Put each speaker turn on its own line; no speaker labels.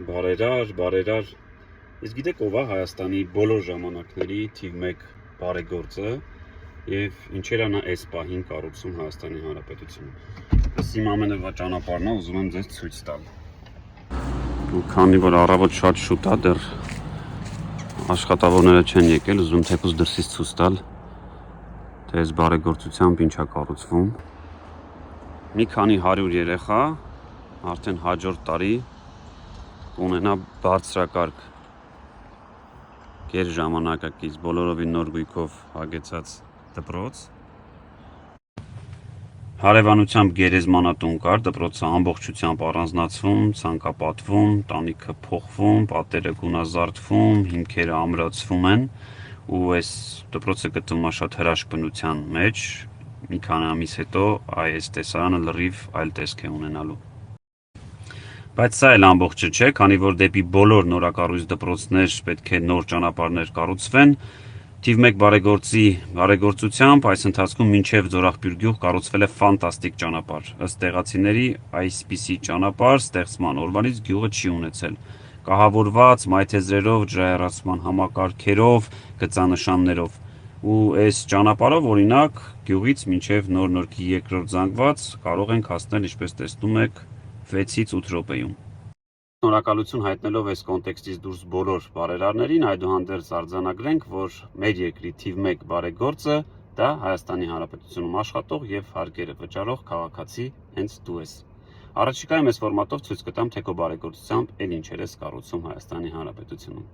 բարերար, իսկ գիտեք ով է Հայաստանի բոլոր ժամանակների թիվ 1 բարեգործը եւ ինչեր է նա այս պահին կառուցում Հայաստանի Հանրապետությունում։ Այս իմ ամենավա ճանապարհն է, ուզում եմ ձեզ ցույց տալ։ Ու քանի որ առավոտ շատ շուտ է, դեռ աշխատավորները չեն եկել, ուզում եմ թեկուզ դրսից ցույց տալ, թե այս բարեգործությամբ ինչ է կառուցվում։ Մի քանի 100 երեխա արդեն հաջորդ տարի ունենա բարձրակարգ գերժամանակակից բոլորովին նոր գույքով հագեցած դպրոց։ Հարևանությամբ գերեզմանատուն կար, դպրոցը ամբողջությամբ առանձնացվում, ցանկապատվում, տանիքը փոխվում, պատերը գունազարդվում, հիմքերը ամրացվում են ու այս դպրոցը գտնվում է շատ հրաշք բնության մեջ։ Մի քանի ամիս հետո այս տեսարանը լրիվ այլ տեսք է ունենալու։ Բայց սա էլ ամբողջը չէ, քանի որ դեպի բոլոր նորակառույց դպրոցներ պետք է նոր ճանապարհներ կառուցվեն։ Թիվ 1 բարեգործությամբ այս ընթացքում մինչև Ձորախբյուր գյուղ կառուցվել է ֆանտաստիկ ճանապարհ։ Ըստ տեղացիների այսպիսի ճանապարհ ստեղծման օրվանից գյուղը չի ունեցել։ Կահավորված մայթեզրերով, ջրահեռացման համակարգերով, գծանշաններով։ Ու այս ճանապարհով օրինակ գյուղից մինչև Նոր Նորքի 2-րդ զանգված կարող ենք հասնել, ինչպես տեսնում եք, 6-ից 8 րոպեում։ Շնորհակալություն հայտնելով այս կոնտեքստից դուրս բոլոր բարերարներին, այդուհանդերձ արձանագրենք, որ մեր երկրի թիվ 1 բարեգործը դա Հայաստանի Հանրապետությունում աշխատող եւ հարկերը վճարող քաղաքացի հենց դու ես։ Առաջիկայում այս ֆորմատով ցույց կտամ, թե քո բարեգործությամբ էլ ինչեր ես կառուցում Հայաստանի Հանրապետությունում։